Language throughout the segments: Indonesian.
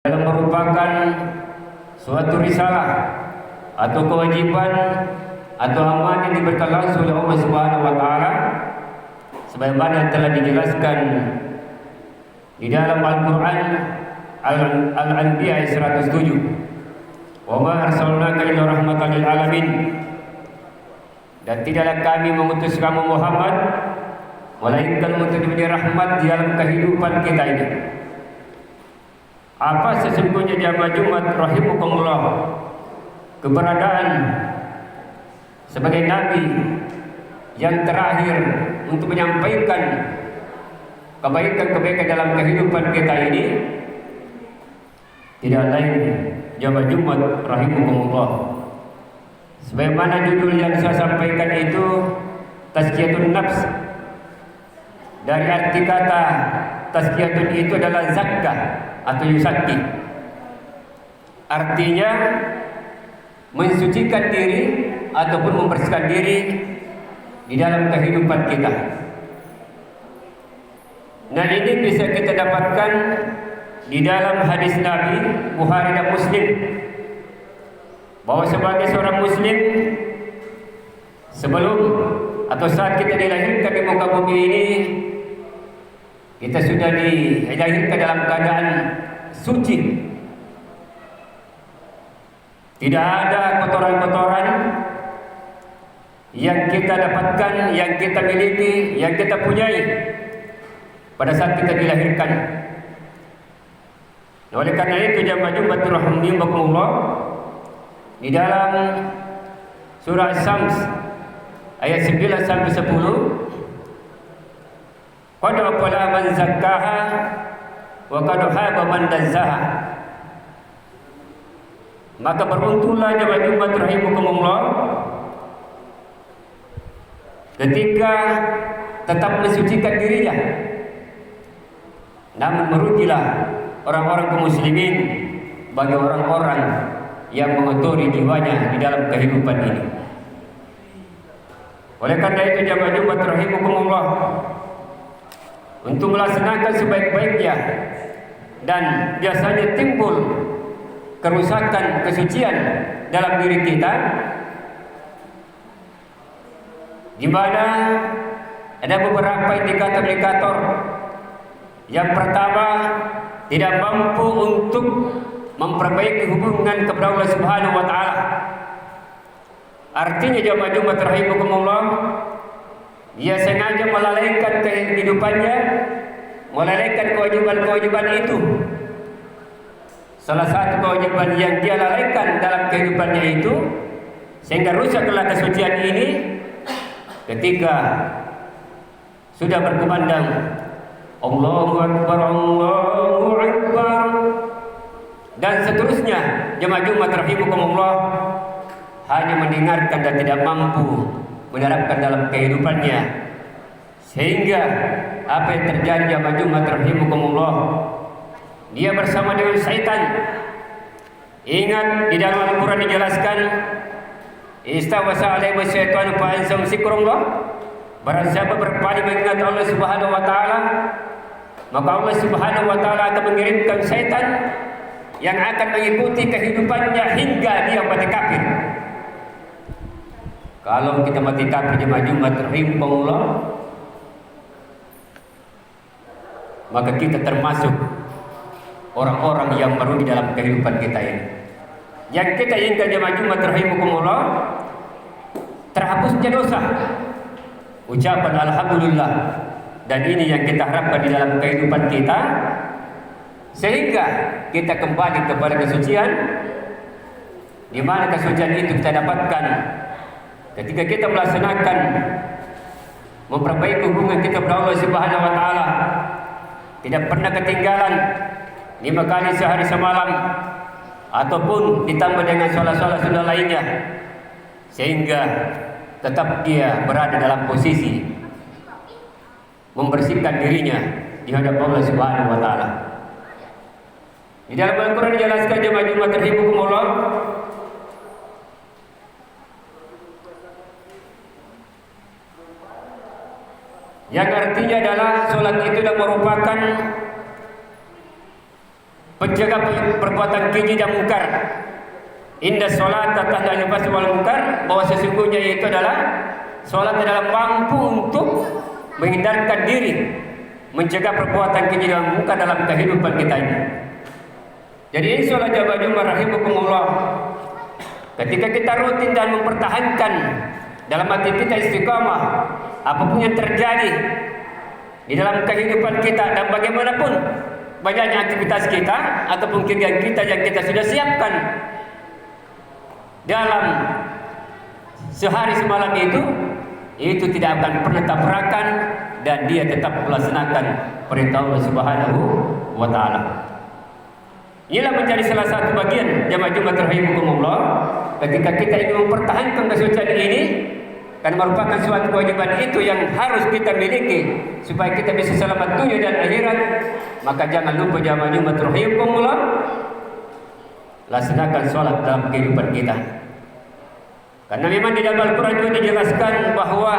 dalam merupakan suatu risalah atau kewajiban atau amanah yang diberikan langsung oleh Allah Subhanahu wa taala sebagaimana telah dijelaskan di dalam Al-Qur'an Al-Anbiya 107. Wa ma arsalnaka illa rahmatan lil alamin. Dan tidaklah kami mengutus kamu Muhammad melainkan untuk menjadi rahmat di dalam kehidupan kita ini. Apa sesungguhnya jamaah Jumat rahimakumullah keberadaan sebagai nabi yang terakhir untuk menyampaikan kebaikan-kebaikan dalam kehidupan kita ini tidak lain jamaah Jumat rahimakumullah. Sebagaimana judul yang saya sampaikan itu tazkiyatun nafs. Dari arti kata tazkiyatun itu adalah zakah atau yuzakki. Artinya mensucikan diri ataupun membersihkan diri di dalam kehidupan kita. Nah, ini bisa kita dapatkan di dalam hadis Nabi Bukhari dan Muslim bahwa sebagai seorang muslim sebelum atau saat kita dilahirkan di muka bumi ini kita sudah dilahirkan dalam keadaan suci. Tidak ada kotoran-kotoran yang kita dapatkan, yang kita miliki, yang kita punyai pada saat kita dilahirkan. Nah, oleh karena itu jamaah Jumat rahimakumullah di dalam surah Syams ayat 9 sampai 10 qad aflaha man zakkaha wa qad khaba man dassaha. Maka beruntunglah jamaah Jumat rahimakumullah ketika tetap mensucikan dirinya, namun merugilah orang-orang kaum muslimin bagi orang-orang yang mengotori jiwanya di dalam kehidupan ini. Oleh karena itu jamaah Jumat rahimakumullah, untuk melaksanakan sebaik-baiknya dan biasanya timbul kerusakan kesucian dalam diri kita, di mana ada beberapa indikator-indikator. Yang pertama, tidak mampu untuk memperbaiki hubungan kepada Allah Subhanahu wa taala. Artinya jamaah Jumat rahimakumullah, dia sengaja melalaikan kehidupannya, melalaikan kewajiban-kewajiban itu. Salah satu kewajiban yang dia lalaikan dalam kehidupannya itu sehingga rusaklah kesucian ini ketika sudah berkumandang Allahu Akbar, Allahu Akbar, dan seterusnya. Jemaah Jumat rahimakumullah hanya mendengarkan dan tidak mampu menerapkan dalam kehidupannya, sehingga apa yang terjadi jemaah Jumat rahimakumullah, dia bersama dengan syaitan. Ingat di dalam Al-Quran dijelaskan istawasa alaihi syaitan fa ansam zikrullah. Barang siapa berpaling mengingat Allah Subhanahu wa taala, maka Allah Subhanahu wa taala akan mengirimkan syaitan yang akan mengikuti kehidupannya hingga dia mati kafir. Kalau kita mati kafir jemaah Jumat rahimahullah, maka kita termasuk orang-orang yang merugi dalam kehidupan kita ini. Yang kita inginkan jemaah Jumat rahimakumullah, terhapusnya dosa, ucapan alhamdulillah, dan ini yang kita harapkan di dalam kehidupan kita, sehingga kita kembali kepada kesucian, di mana kesucian itu kita dapatkan ketika kita melaksanakan memperbaiki hubungan kita kepada Allah Subhanahu wa taala. Tidak pernah ketinggalan 5 kali sehari semalam ataupun ditambah dengan sholat-sholat sunnah lainnya, sehingga tetap dia berada dalam posisi membersihkan dirinya di hadapan Allah Subhanahu wa taala. Di dalam Al-Qur'an dijelaskan jemaah Jumat rahimakumullah, yang artinya adalah sholat itu adalah merupakan penjaga perbuatan keji dan mungkar. Inna sholata tanha 'anil fahsya'i wal munkar, bahwa sesungguhnya itu adalah sholat adalah mampu untuk menghindarkan diri, mencegah perbuatan keji dan mungkar dalam kehidupan kita ini. Jadi insyaallah jamaah Jumat rahimakumullah, ketika kita rutin dan mempertahankan dalam hati kita istiqamah, apapun yang terjadi di dalam kehidupan kita dan bagaimanapun banyaknya aktivitas kita ataupun kegiatan kita yang kita sudah siapkan dalam sehari semalam itu tidak akan pernah tabrakan dan dia tetap melaksanakan perintah Allah Subhanahu wa taala. Inilah menjadi salah satu bagian jamaah Jumat rahimakumullah, ketika kita ingin mempertahankan kesucian ini, kan merupakan suatu kewajiban itu yang harus kita miliki supaya kita bisa selamat dunia dan akhirat. Maka jangan lupa jamaah Jumat rahimakumullah, laksanakan sholat dalam kehidupan kita. Karena memang di dalam Al-Quran juga dijelaskan bahwa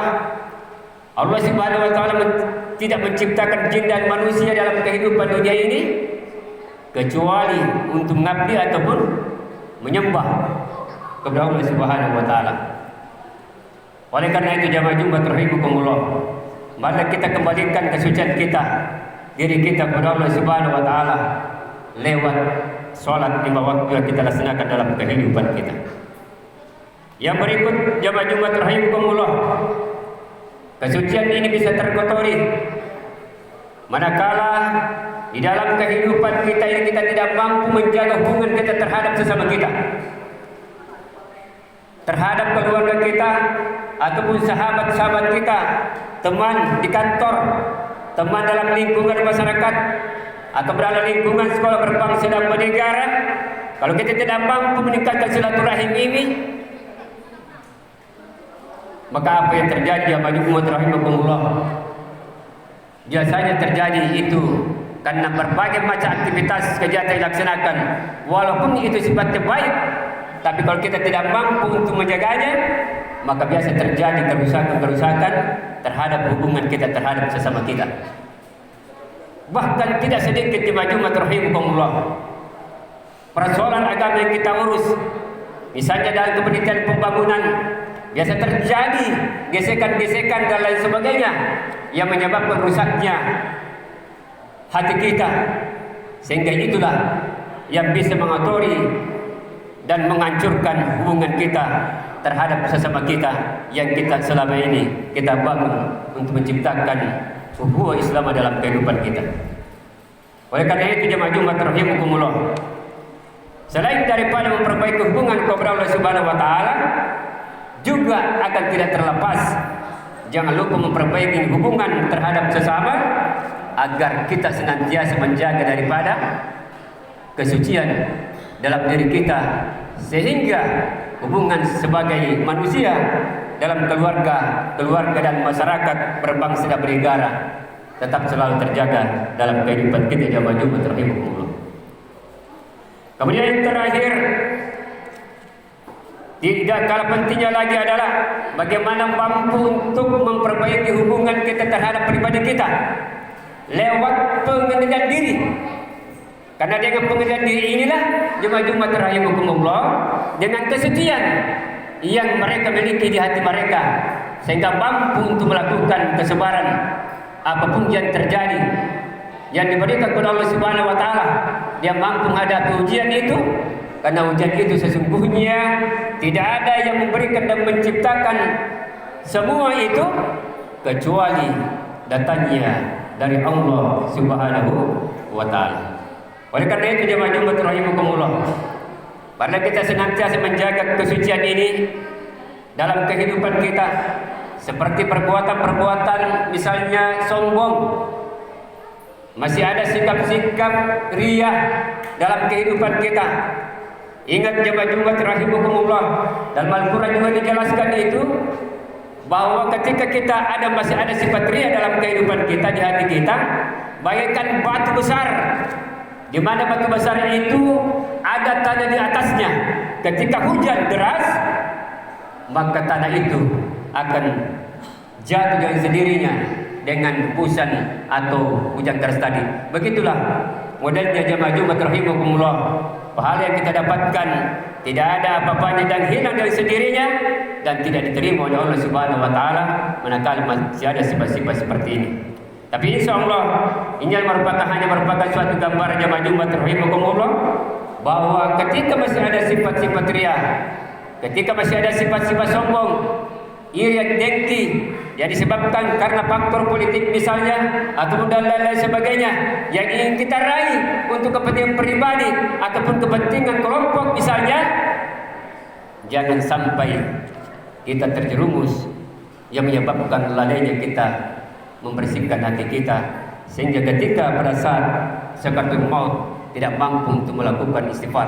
Allah Subhanahu wa taala tidak menciptakan jin dan manusia dalam kehidupan dunia ini kecuali untuk mengabdi ataupun menyembah kepada Allah Subhanahu wa taala. Oleh karena itu jamaah Jumat rahimakumullah, mari kita kembalikan kesucian kita, diri kita kepada Allah Subhanahu wa taala lewat salat 5 waktu yang kita laksanakan dalam kehidupan kita. Yang berikut jamaah Jumat rahimakumullah, kesucian ini bisa terkotori manakala di dalam kehidupan kita ini kita tidak mampu menjaga hubungan kita terhadap sesama kita, terhadap keluarga kita ataupun sahabat-sahabat kita, teman di kantor, teman dalam lingkungan masyarakat atau dalam lingkungan sekolah berbangsa dan bernegara. Kalau kita tidak mampu meningkatkan silaturahim ini, maka apa yang terjadi jamaah Jumat rahimakumullah? Biasanya terjadi itu karena berbagai macam aktivitas kegiatan yang dilaksanakan, walaupun itu sifatnya baik, tapi kalau kita tidak mampu untuk menjaganya, maka biasa terjadi kerusakan-kerusakan terhadap hubungan kita terhadap sesama kita. Bahkan tidak sedikit jemaah Jumat rahimakumullah, persoalan agama yang kita urus, misalnya dalam kepentingan pembangunan, biasa terjadi gesekan-gesekan dan lain sebagainya yang menyebabkan rusaknya hati kita, sehingga itulah yang bisa mengotori dan menghancurkan hubungan kita terhadap sesama kita yang kita selama ini kita bangun untuk menciptakan ukhuwah Islam dalam kehidupan kita. Oleh karena itu jemaah Jumat rahimakumullah, selain daripada memperbaiki hubungan kepada Allah Subhanahu wa taala, juga akan tidak terlepas jangan lupa memperbaiki hubungan terhadap sesama agar kita senantiasa menjaga daripada kesucian dalam diri kita, sehingga hubungan sebagai manusia dalam keluarga dan masyarakat berbangsa dan bernegara tetap selalu terjaga dalam kehidupan kita jamaah Jumat rahimakumullah. Kemudian yang terakhir, tidak kalah pentingnya lagi adalah bagaimana mampu untuk memperbaiki hubungan kita terhadap pribadi kita lewat pengendalian diri. Karena dengan pengendalian diri inilah jemaah Jumat rahimakumullah, dengan kesucian yang mereka miliki di hati mereka, sehingga mampu untuk melakukan kesabaran apapun yang terjadi yang diberikan kepada Allah Subhanahu wa taala. Dia mampu menghadapi ujian itu, karena ujian itu sesungguhnya tidak ada yang memberikan dan menciptakan semua itu kecuali datangnya dari Allah Subhanahu wa taala. Oleh karena itu jemaah Jumat rahimakumullah, karena kita senantiasa menjaga kesucian ini dalam kehidupan kita, seperti perbuatan-perbuatan misalnya sombong, masih ada sikap-sikap riya dalam kehidupan kita. Ingat jemaah Jumat rahimakumullah, dalam Al-Quran juga dijelaskan itu bahwa ketika kita masih ada sifat riya dalam kehidupan kita, di hati kita, bagaikan batu besar, di mana batu besar itu ada tanah di atasnya. Ketika hujan deras, maka tanah itu akan jatuh dengan sendirinya dengan hembusan atau hujan deras tadi. Begitulah modelnya jamaah Jumat rahimakumullah. Pahala yang kita dapatkan tidak ada apa-apanya dan hilang dari sendirinya dan tidak diterima oleh Allah Subhanahu wa taala manakala masih ada sifat-sifat seperti ini. Tapi insyaallah ini hanya merupakan suatu gambaran jamaah Jumat rahimakumullah bahwa ketika masih ada sifat-sifat riya, ketika masih ada sifat-sifat sombong, iri dan dengki yang disebabkan karena faktor politik misalnya atau dan lain-lain sebagainya yang ingin kita raih untuk kepentingan pribadi ataupun kepentingan kelompok misalnya, jangan sampai kita terjerumus yang menyebabkan lalainya kita membersihkan hati kita sehingga ketika pada saat sakaratul maut tidak mampu untuk melakukan istighfar.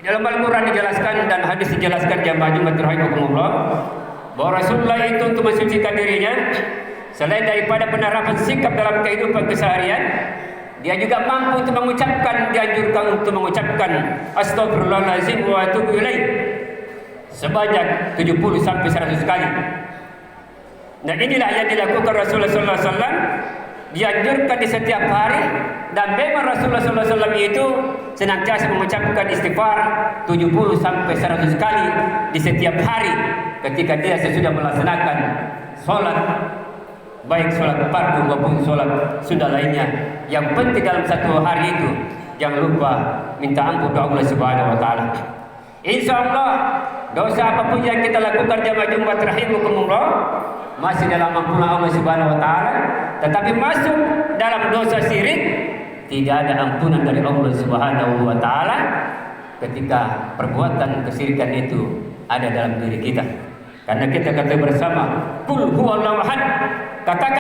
Di dalam Al-Quran dijelaskan dan hadis dijelaskan jamaah Jumat rahimakumullah bahwa Rasulullah itu untuk mensucikan dirinya selain daripada penerapan sikap dalam kehidupan keseharian, dia juga mampu untuk mengucapkan, dianjurkan untuk mengucapkan astagfirullahaladzim wa atubu ilaih sebanyak 70 sampai 100 kali. Dan inilah yang dilakukan Rasulullah sallallahu alaihi wasallam, dianjurkan di setiap hari, dan memang Rasulullah sallallahu alaihi wasallam itu senantiasa mengucapkan istighfar 70 sampai 100 kali di setiap hari ketika dia sesudah melaksanakan sholat, baik sholat fardu maupun sholat sunnah lainnya. Yang penting dalam satu hari itu jangan lupa minta ampun kepada Allah Subhanahu wa taala. Insyaallah dosa apapun yang kita lakukan jamaah Jumat rahimakumullah masih dalam ampunan Allah Subhanahu wa taala, tetapi masuk dalam dosa syirik tidak ada ampunan dari Allah Subhanahu wa taala ketika perbuatan kesyirikan itu ada dalam diri kita. Karena kita kata bersama, qul huwallahu ahad, katakan